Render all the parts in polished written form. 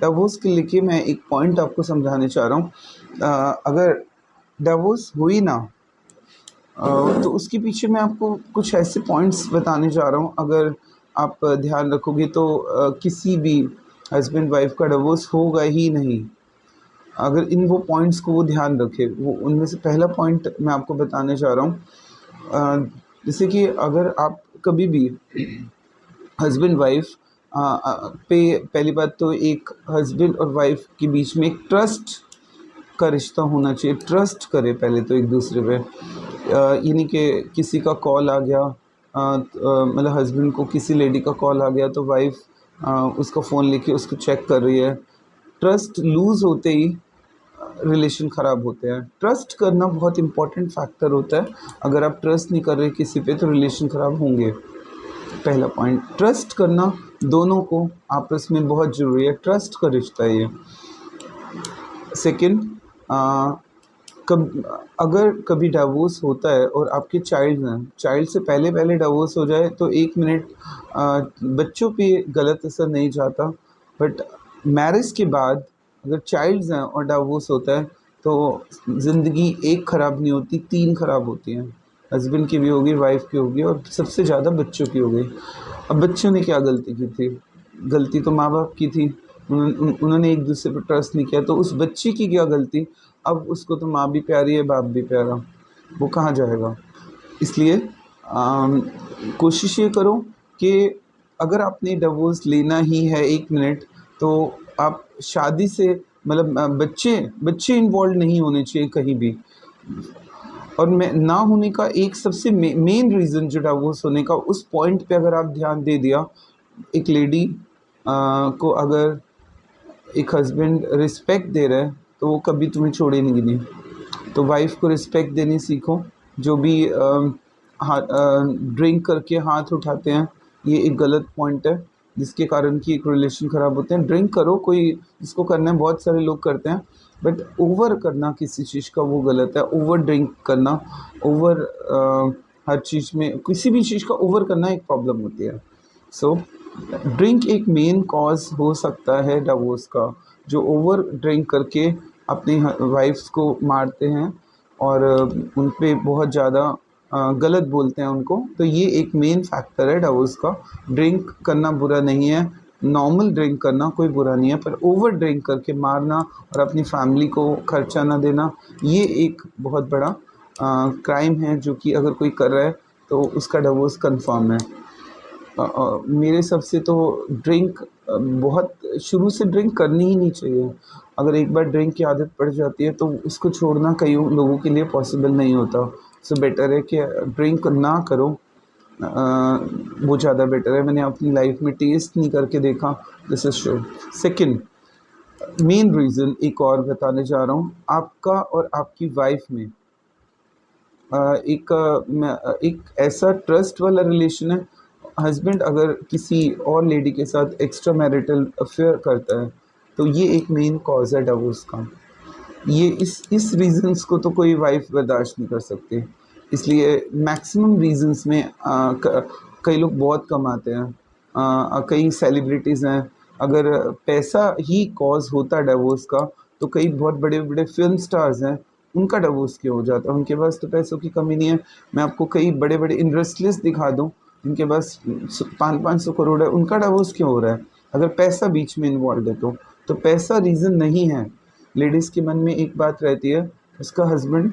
Divorce के लेके मैं एक पॉइंट आपको समझाने चाह रहा हूँ। अगर डिवोर्स हुई ना, तो उसके पीछे मैं आपको कुछ ऐसे पॉइंट्स बताने जा रहा हूँ। अगर आप ध्यान रखोगे तो किसी भी हस्बैंड वाइफ का डिवोर्स होगा ही नहीं, अगर इन वो पॉइंट्स को वो ध्यान रखे। वो उनमें से पहला पॉइंट मैं आपको बताने जा रहा हूँ। जैसे कि अगर आप कभी भी हस्बैंड वाइफ पे, पहली बात तो एक हस्बैंड और वाइफ के बीच में एक ट्रस्ट का रिश्ता होना चाहिए। ट्रस्ट करें पहले तो एक दूसरे पे। ये नहीं कि किसी का कॉल आ गया, मतलब हस्बैंड को किसी लेडी का कॉल आ गया तो वाइफ उसका फ़ोन लेके उसको चेक कर रही है। ट्रस्ट लूज़ होते ही रिलेशन ख़राब होते हैं। ट्रस्ट करना बहुत इम्पोर्टेंट फैक्टर होता है। अगर आप ट्रस्ट नहीं कर रहे किसी पे तो रिलेशन ख़राब होंगे। पहला पॉइंट, ट्रस्ट करना दोनों को आपस में बहुत ज़रूरी है। ट्रस्ट का रिश्ता है ये। सेकंड, अगर कभी डिवोर्स होता है और आपके चाइल्ड हैं, चाइल्ड से पहले पहले डिवोर्स हो जाए तो 1 मिनट बच्चों पे गलत असर नहीं जाता, बट मैरिज के बाद अगर चाइल्ड्स हैं और डिवोर्स होता है तो ज़िंदगी एक ख़राब नहीं होती, 3 ख़राब होती हैं। हस्बैंड की भी होगी, वाइफ की होगी, और सबसे ज़्यादा बच्चों की हो गई। अब बच्चों ने क्या गलती की थी? गलती तो माँ बाप की थी। उन्होंने एक दूसरे पर ट्रस्ट नहीं किया, तो उस बच्चे की क्या गलती? अब उसको तो माँ भी प्यारी है, बाप भी प्यारा, वो कहाँ जाएगा? इसलिए कोशिश ये करो कि अगर आपने डिवोर्स लेना ही है 1 मिनट, तो आप शादी से मतलब बच्चे बच्चे इन्वॉल्व नहीं होने चाहिए कहीं भी। और मैं ना होने का एक सबसे मेन रीज़न जो डिवोर्स होने का, उस पॉइंट पे अगर आप ध्यान दे दिया, एक लेडी को अगर एक हस्बैंड रिस्पेक्ट दे रहा है तो वो कभी तुम्हें छोड़ेगी नहीं। तो वाइफ को रिस्पेक्ट देनी सीखो। जो भी ड्रिंक करके हाथ उठाते हैं, ये एक गलत पॉइंट है जिसके कारण कि एक रिलेशन ख़राब होते हैं। ड्रिंक करो, कोई जिसको करना है, बहुत सारे लोग करते हैं, बट ओवर करना किसी चीज़ का वो गलत है। ओवर ड्रिंक करना, ओवर हर चीज़ में किसी भी चीज़ का ओवर करना एक प्रॉब्लम होती है। सो ड्रिंक एक मेन कॉज हो सकता है डिवोर्स का। जो ओवर ड्रिंक करके अपनी वाइफ्स को मारते हैं और उन पे बहुत ज़्यादा गलत बोलते हैं उनको, तो ये एक मेन फैक्टर है डिवोर्स का। ड्रिंक करना बुरा नहीं है, नॉर्मल ड्रिंक करना कोई बुरा नहीं है, पर ओवर ड्रिंक करके मारना और अपनी फैमिली को खर्चा ना देना, ये एक बहुत बड़ा क्राइम है जो कि अगर कोई कर रहा है तो उसका डिवोर्स कंफर्म है। मेरे हिसाब से तो ड्रिंक बहुत शुरू से ड्रिंक करनी ही नहीं चाहिए। अगर एक बार ड्रिंक की आदत पड़ जाती है तो उसको छोड़ना कई लोगों के लिए पॉसिबल नहीं होता। सो बेटर है कि ड्रिंक ना करो, वो ज़्यादा बेटर है। मैंने अपनी लाइफ में टेस्ट नहीं करके देखा, this is sure. Second main reason एक और बताने जा रहा हूँ। आपका और आपकी वाइफ में एक ऐसा ट्रस्ट वाला रिलेशन है। हस्बैंड अगर किसी और लेडी के साथ एक्स्ट्रा मैरिटल अफेयर करता है तो ये एक मेन कॉज है डिवोर्स का। ये इस रीज़न्स को तो कोई वाइफ बर्दाश्त नहीं कर सकती। इसलिए मैक्सिमम रीज़न्स में कई लोग बहुत कमाते हैं, कई सेलिब्रिटीज़ हैं। अगर पैसा ही कॉज होता डिवोर्स का तो कई बहुत बड़े बड़े फिल्म स्टार्स हैं, उनका डिवोर्स क्यों हो जाता है? उनके पास तो पैसों की कमी नहीं है। मैं आपको कई बड़े बड़े इंडस्ट्रियलिस्ट दिखा दूँ जिनके पास 500-500 करोड़ है, उनका डिवोर्स क्यों हो रहा है? अगर पैसा बीच में इन्वॉल्व है तो पैसा रीज़न नहीं है। लेडीज़ के मन में एक बात रहती है, उसका हस्बैंड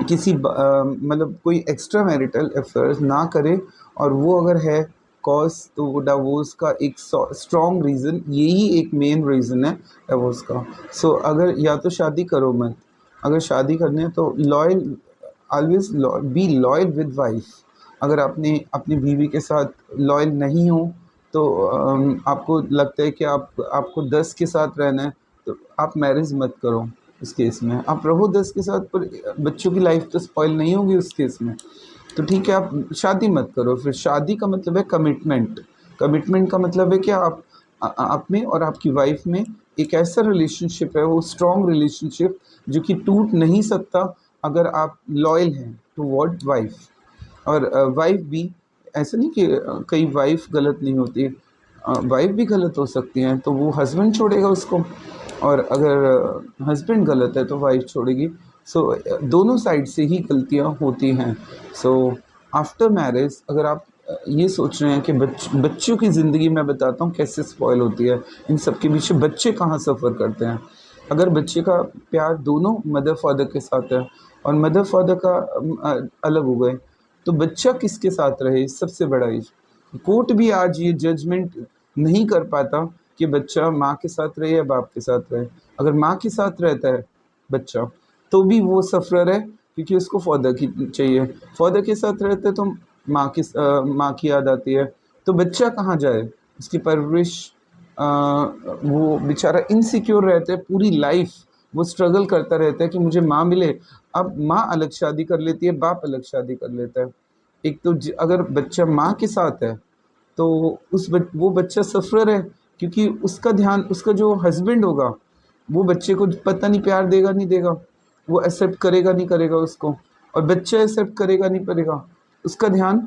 किसी मतलब कोई एक्स्ट्रा मैरिटल अफेयर्स ना करे, और वो अगर है कॉज, तो वो डिवोर्स का एक स्ट्रॉन्ग रीज़न, यही एक मेन रीज़न है डिवोर्स का। सो अगर या तो शादी करो मत, अगर शादी करनी है तो loyal, always be loyal with wife. अगर आपने अपनी बीवी के साथ लॉयल नहीं हो तो आपको लगता है कि आपको 10 के साथ रहना है, तो आप मैरिज मत करो। इस केस में आप रहो 10 के साथ, पर बच्चों की लाइफ तो स्पॉइल नहीं होगी उस केस में। तो ठीक है, आप शादी मत करो। फिर शादी का मतलब है कमिटमेंट। कमिटमेंट का मतलब है कि आप में और आपकी वाइफ में एक ऐसा रिलेशनशिप है, वो स्ट्रॉन्ग रिलेशनशिप जो कि टूट नहीं सकता अगर आप लॉयल हैं टुवर्ड वाइफ। और वाइफ भी, ऐसा नहीं कि कई वाइफ गलत नहीं होती। वाइफ भी गलत हो सकती हैं, तो वो हस्बैंड छोड़ेगा उसको, और अगर हस्बैंड गलत है तो वाइफ छोड़ेगी। सो दोनों साइड से ही गलतियाँ होती हैं। सो आफ्टर मैरिज अगर आप ये सोच रहे हैं कि बच्चों की ज़िंदगी मैं बताता हूँ कैसे स्पॉइल होती है, इन सब के पीछे बच्चे कहाँ सफ़र करते हैं। अगर बच्चे का प्यार दोनों मदर फादर के साथ है और मदर फादर का अलग हो गए, तो बच्चा किसके साथ रहे, सबसे बड़ा इशू। कोर्ट भी आज ये जजमेंट नहीं कर पाता कि बच्चा माँ के साथ रहे या बाप के साथ रहे। अगर माँ के साथ रहता है बच्चा, तो भी वो सफ़रर है, क्योंकि उसको फ़ादर की चाहिए। फ़ादर के साथ रहता है तो माँ की याद आती है। तो बच्चा कहाँ जाए? उसकी परवरिश, वो बेचारा इनसिक्योर रहता है पूरी लाइफ़, वो स्ट्रगल करता रहता है कि मुझे माँ मिले। अब माँ अलग शादी कर लेती है, बाप अलग शादी कर लेता है। एक तो अगर बच्चा माँ के साथ है, तो वो बच्चा सफ़रर है, क्योंकि उसका ध्यान, उसका जो हस्बैंड होगा, वो बच्चे को पता नहीं प्यार देगा नहीं देगा, वो एक्सेप्ट करेगा नहीं करेगा उसको, और बच्चा एक्सेप्ट करेगा नहीं करेगा उसका ध्यान।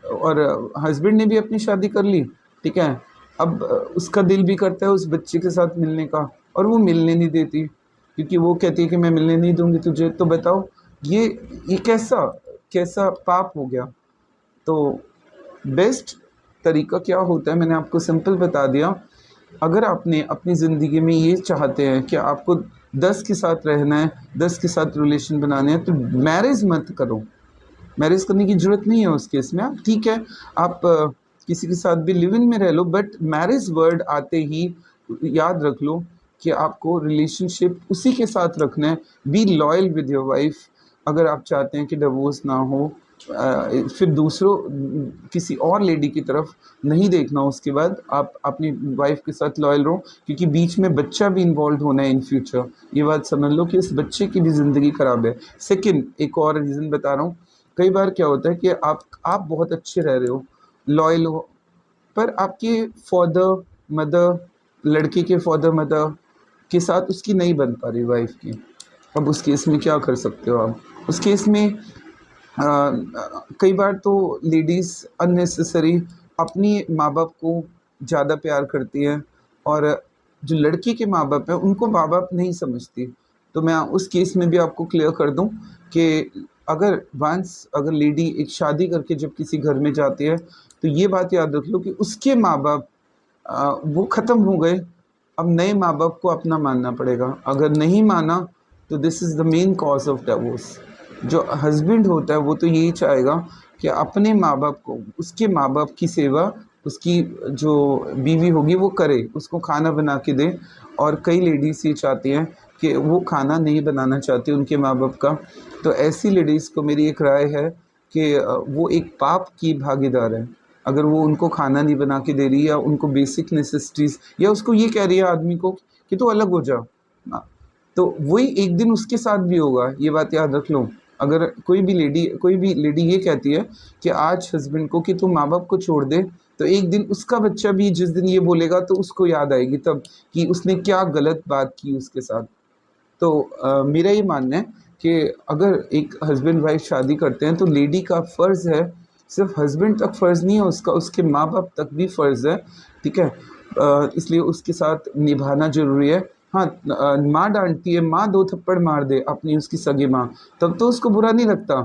और हस्बैंड ने भी अपनी शादी कर ली, ठीक है। अब उसका दिल भी करता है उस बच्चे के साथ मिलने का, और वो मिलने नहीं देती, क्योंकि वो कहती है कि मैं मिलने नहीं दूंगी तुझे। तो बताओ, ये ये कैसा कैसा पाप हो गया। तो बेस्ट तरीका क्या होता है, मैंने आपको सिंपल बता दिया। अगर आपने अपनी ज़िंदगी में ये चाहते हैं कि आपको 10 के साथ रहना है, 10 के साथ रिलेशन बनाने हैं, तो मैरिज मत करो। मैरिज करने की ज़रूरत नहीं है उस केस में। आप ठीक है, आप किसी के साथ भी लिव इन में रह लो, बट मैरिज वर्ड आते ही याद रख लो कि आपको रिलेशनशिप उसी के साथ रखना है। Be loyal with your wife. अगर आप चाहते हैं कि डिवोर्स ना हो, फिर दूसरों किसी और लेडी की तरफ नहीं देखना, उसके बाद आप अपनी वाइफ के साथ लॉयल रहो, क्योंकि बीच में बच्चा भी इन्वॉल्व होना है इन फ्यूचर। ये बात समझ लो कि इस बच्चे की भी ज़िंदगी ख़राब है। सेकंड, एक और रीज़न बता रहा हूँ। कई बार क्या होता है कि आप बहुत अच्छे रह रहे हो, लॉयल हो, पर आपके फादर मदर, लड़के के फादर मदर के साथ उसकी नहीं बन पा रही वाइफ की। अब उस केस में क्या कर सकते हो आप? उस केस में कई बार तो लेडीज़ अननेसेसरी अपनी माँ बाप को ज़्यादा प्यार करती हैं, और जो लड़की के माँ बाप हैं उनको माँ बाप नहीं समझती। तो मैं उस केस में भी आपको क्लियर कर दूं कि अगर लेडी एक शादी करके जब किसी घर में जाती है, तो ये बात याद रख लो कि उसके माँ बाप वो ख़त्म हो गए। अब नए माँ बाप को अपना मानना पड़ेगा। अगर नहीं माना, तो this is the main cause of divorce. जो हस्बैंड होता है वो तो यही चाहेगा कि अपने माँ बाप को, उसके माँ बाप की सेवा उसकी जो बीवी होगी वो करे, उसको खाना बना के दे। और कई लेडीज़ ये चाहती हैं कि वो खाना नहीं बनाना चाहती उनके माँ बाप का। तो ऐसी लेडीज़ को मेरी एक राय है कि वो एक पाप की भागीदार है। अगर वो उनको खाना नहीं बना के दे रही है, या उनको बेसिक नेसेसिटीज़, या उसको ये कह रही है आदमी को कि तू अलग हो जा, तो वही एक दिन उसके साथ भी होगा। ये बात याद रख लो। अगर कोई भी लेडी ये कहती है कि आज हस्बैंड को कि तू माँ बाप को छोड़ दे, तो एक दिन उसका बच्चा भी जिस दिन ये बोलेगा तो उसको याद आएगी तब कि उसने क्या गलत बात की उसके साथ। तो मेरा ये मानना है कि अगर एक हस्बैंड वाइफ शादी करते हैं, तो लेडी का फ़र्ज़ है, सिर्फ हस्बैंड तक फ़र्ज़ नहीं है उसका, उसके माँ बाप तक भी फ़र्ज़ है, ठीक है। इसलिए उसके साथ निभाना ज़रूरी है। हाँ, माँ डांटती है, माँ दो थप्पड़ मार दे अपनी उसकी सगी माँ, तब तो उसको बुरा नहीं लगता।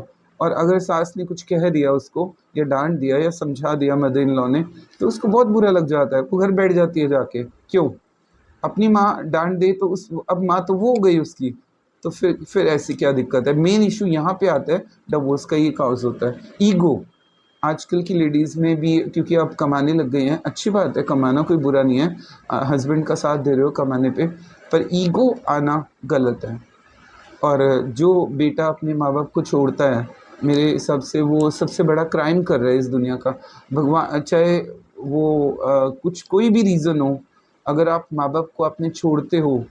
और अगर सास ने कुछ कह दिया उसको, या डांट दिया या समझा दिया मदर इन लॉ ने, तो उसको बहुत बुरा लग जाता है, वो घर बैठ जाती है जाके। क्यों? अपनी माँ डांट दे तो उस अब माँ तो वो हो गई उसकी, तो फिर ऐसी क्या दिक्कत है। मेन इशू यहाँ पे आता है, डिवोर्स का ये काउज होता है ईगो। आजकल की लेडीज़ में भी, क्योंकि आप कमाने लग गए हैं, अच्छी बात है, कमाना कोई बुरा नहीं है, हस्बैंड का साथ दे रहे हो कमाने पे, पर ईगो आना गलत है। और जो बेटा अपने माँ बाप को छोड़ता है, मेरे हिसाब से वो सबसे बड़ा क्राइम कर रहा है इस दुनिया का। भगवान चाहे वो कुछ कोई भी रीज़न हो, अगर आप माँ बाप को अपने छोड़ते हो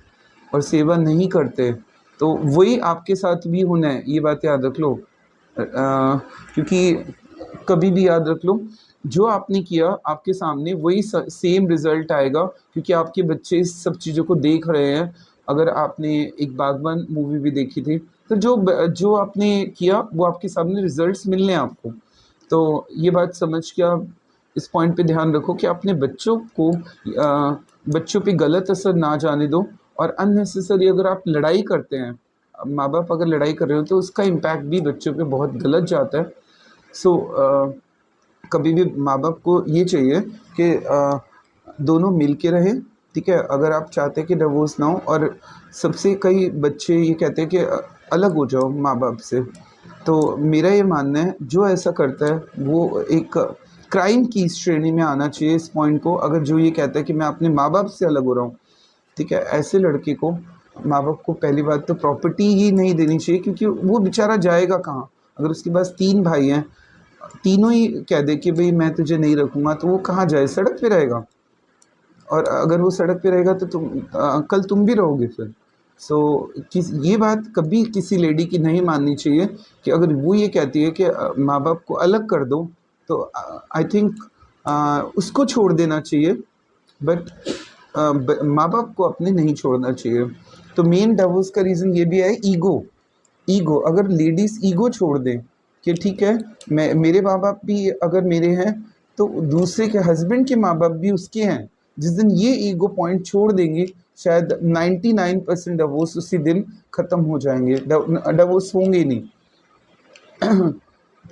और सेवा नहीं करते, तो वही आपके साथ भी होना है, ये बात याद रख लो। क्योंकि कभी भी याद रख लो, जो आपने किया आपके सामने वही सेम रिज़ल्ट आएगा, क्योंकि आपके बच्चे इस सब चीज़ों को देख रहे हैं। अगर आपने एक बागबान मूवी भी देखी थी, तो जो आपने किया वो आपके सामने रिजल्ट्स मिलने हैं आपको। तो ये बात समझ के आप इस पॉइंट पे ध्यान रखो कि अपने बच्चों को बच्चों पे गलत असर ना जाने दो। और अननेसेसरी अगर आप लड़ाई करते हैं, माँ बाप अगर लड़ाई कर रहे हो तो उसका इम्पैक्ट भी बच्चों पे बहुत गलत जाता है। सो कभी भी माँ बाप को ये चाहिए कि दोनों मिल के रहें, ठीक है। अगर आप चाहते हैं कि डिवोर्स ना हो, और सबसे कई बच्चे ये कहते हैं कि अलग हो जाओ माँ बाप से, तो मेरा ये मानना है जो ऐसा करता है वो एक क्राइम की श्रेणी में आना चाहिए इस पॉइंट को। अगर जो ये कहता है कि मैं अपने माँ बाप से अलग हो रहा हूँ, ठीक है, ऐसे लड़के को माँ बाप को पहली बात तो प्रॉपर्टी ही नहीं देनी चाहिए, क्योंकि वो बेचारा जाएगा कहाँ। अगर उसके पास 3 भाई हैं, तीनों ही कह दे कि भाई मैं तुझे नहीं रखूँगा, तो वो कहाँ जाए, सड़क पे रहेगा। और अगर वो सड़क पे रहेगा तो कल तुम भी रहोगे फिर। सो ये बात कभी किसी लेडी की नहीं माननी चाहिए कि अगर वो ये कहती है कि माँ बाप को अलग कर दो, तो आई थिंक उसको छोड़ देना चाहिए। बट माँ बाप को अपने नहीं छोड़ना चाहिए। तो मेन डिवोर्स का रीज़न ये भी है, ईगो। ईगो, अगर लेडीज़ ईगो छोड़ दें कि ठीक है, मैं, मेरे माँ बाप भी अगर मेरे हैं, तो दूसरे के हस्बैंड के माँ बाप भी उसके हैं। जिस दिन ये ईगो पॉइंट छोड़ देंगी, शायद 99% डिवोर्स उसी दिन ख़त्म हो जाएंगे, डिवोर्स होंगे ही नहीं।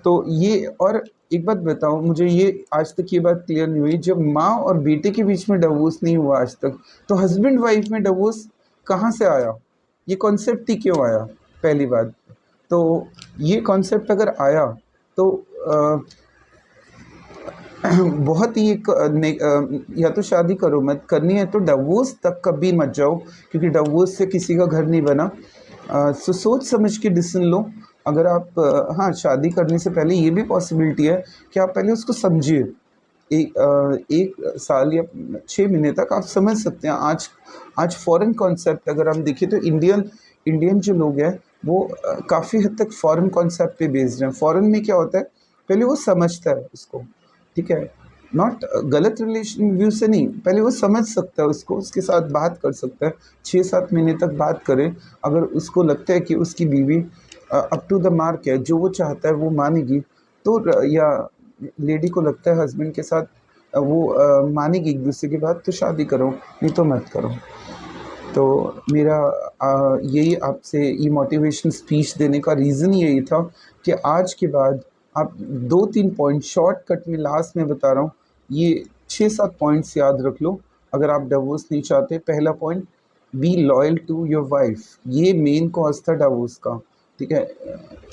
तो ये, और एक बात बताओ मुझे, ये आज तक ये बात क्लियर नहीं हुई, जब माँ और बेटे के बीच में डिवोर्स नहीं हुआ आज तक, तो हस्बैंड वाइफ में डिवोर्स कहाँ से आया? ये कॉन्सेप्ट ही क्यों आया? पहली बात तो ये कॉन्सेप्ट अगर आया तो बहुत ही एक या तो शादी करो, मत करनी है तो डिवोर्स तक कभी मत जाओ, क्योंकि डिवोर्स से किसी का घर नहीं बना। सो सोच समझ के डिसीजन लो। अगर आप हाँ, शादी करने से पहले ये भी पॉसिबिलिटी है कि आप पहले उसको समझिए। एक साल या 6 महीने तक आप समझ सकते हैं। आज फॉरेन कॉन्सेप्ट अगर हम देखें तो इंडियन जो लोग हैं वो काफ़ी हद तक फॉरेन कॉन्सेप्ट पे बेस्ड हैं। फॉरेन में क्या होता है, पहले वो समझता है उसको, ठीक है, नॉट गलत रिलेशन व्यू से नहीं, पहले वो समझ सकता है उसको, उसके साथ बात कर सकता है, 6-7 महीने तक बात करे। अगर उसको लगता है कि उसकी बीवी अप टू द मार्क है, जो वो चाहता है वो मानेगी, तो या लेडी को लगता है हस्बैंड के साथ वो मानेगी एक दूसरे की बात, तो शादी करो, नहीं तो मत करो। तो मेरा यही आपसे ये मोटिवेशन स्पीच देने का रीज़न यही था कि आज के बाद आप 2-3 पॉइंट शॉर्टकट में लास्ट में बता रहा हूँ, ये 6-7 पॉइंट्स याद रख लो अगर आप डिवोर्स नहीं चाहते। पहला point, be loyal to your wife, ये मेन कॉज था डिवोर्स का, ठीक है।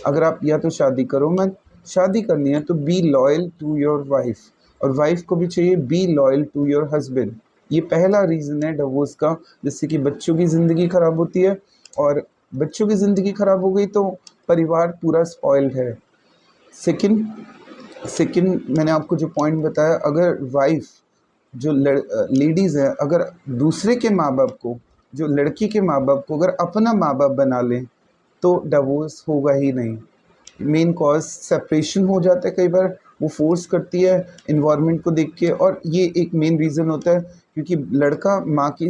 अगर आप या तो शादी करो मत, शादी करनी है तो be loyal to your wife, और वाइफ को भी चाहिए be loyal to your husband. ये पहला रीज़न है डिवोर्स का, जिससे कि बच्चों की ज़िंदगी ख़राब होती है, और बच्चों की ज़िंदगी ख़राब हो गई तो परिवार पूरा स्पॉइल्ड है। सेकंड सेकंड मैंने आपको जो पॉइंट बताया, अगर वाइफ जो लेडीज़ है, अगर दूसरे के माँ बाप को, जो लड़की के माँ बाप को अगर अपना माँ बाप बना लें, तो डिवोर्स होगा ही नहीं। मेन कॉज सेपरेशन हो जाता है कई बार, वो फोर्स करती है इन्वायरमेंट को देख के, और ये एक मेन रीज़न होता है क्योंकि लड़का माँ की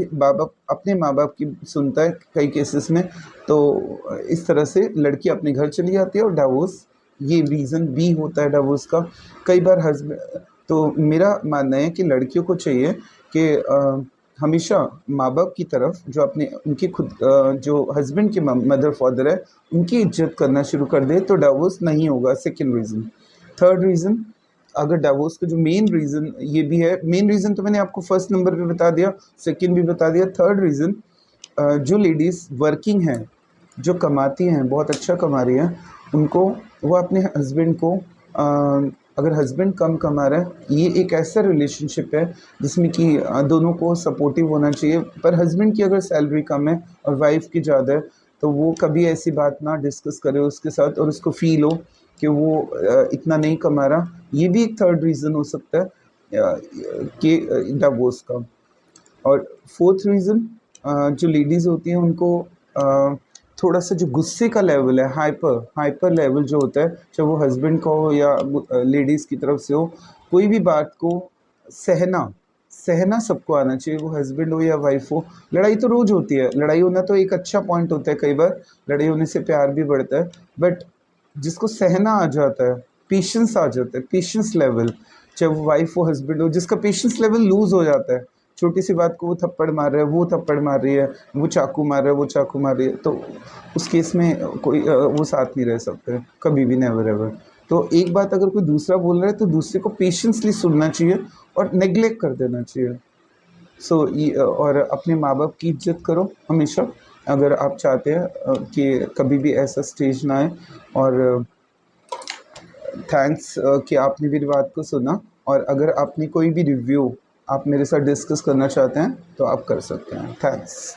अपने माँ बाप की सुनता है कई केसेस में, तो इस तरह से लड़की अपने घर चली जाती है, और डिवोर्स ये रीज़न भी होता है डिवोर्स का। कई बार हस्बैंड, तो मेरा मानना है कि लड़कियों को चाहिए कि हमेशा माँ बाप की तरफ, जो अपने उनके खुद जो हस्बैंड के मदर फादर है, उनकी इज्जत करना शुरू कर दे, तो डिवोर्स नहीं होगा। Second reason. थर्ड रीज़न, अगर डिवोर्स का जो मेन रीज़न ये भी है, मेन रीज़न तो मैंने आपको फर्स्ट नंबर पे बता दिया, सेकंड भी बता दिया। थर्ड रीज़न, जो लेडीज़ वर्किंग हैं, जो कमाती हैं, बहुत अच्छा कमा रही हैं, उनको, वो अपने हस्बैंड को अगर हस्बैंड कम कमा रहा है, ये एक ऐसा रिलेशनशिप है जिसमें कि दोनों को सपोर्टिव होना चाहिए। पर हस्बैंड की अगर सैलरी कम है और वाइफ की ज़्यादा है, तो वो कभी ऐसी बात ना डिस्कस करे उसके साथ, और उसको फील हो कि वो इतना नहीं कमा रहा। ये भी एक थर्ड रीज़न हो सकता है कि डिवोर्स का। और फोर्थ रीज़न, जो लेडीज़ होती हैं उनको थोड़ा सा जो गुस्से का लेवल है, हाइपर लेवल जो होता है, चाहे वो हस्बैंड का हो या लेडीज़ की तरफ से हो, कोई भी बात को सहना सहना सबको आना चाहिए, वो हस्बैंड हो या वाइफ हो। लड़ाई तो रोज़ होती है, लड़ाई होना तो एक अच्छा पॉइंट होता है, कई बार लड़ाई होने से प्यार भी बढ़ता है। बट जिसको सहना आ जाता है, पेशेंस आ जाता है, पेशेंस लेवल, चाहे वो वाइफ हो हस्बैंड हो, जिसका पेशेंस लेवल लूज़ हो जाता है, छोटी सी बात को वो थप्पड़ मार रहा है, वो थप्पड़ मार रही है, वो चाकू मार रहा है, वो चाकू मार रही है, तो उस केस में कोई वो साथ नहीं रह सकते कभी भी, नेवर एवर। तो एक बात अगर कोई दूसरा बोल रहा है तो दूसरे को पेशेंसली सुनना चाहिए और नेग्लेक्ट कर देना चाहिए। सो ये और अपने माँ बाप की इज्जत करो हमेशा, अगर आप चाहते हैं कि कभी भी ऐसा स्टेज ना आए। और थैंक्स कि आपने मेरी बात को सुना। और अगर आपने कोई भी रिव्यू आप मेरे साथ डिस्कस करना चाहते हैं तो आप कर सकते हैं। थैंक्स।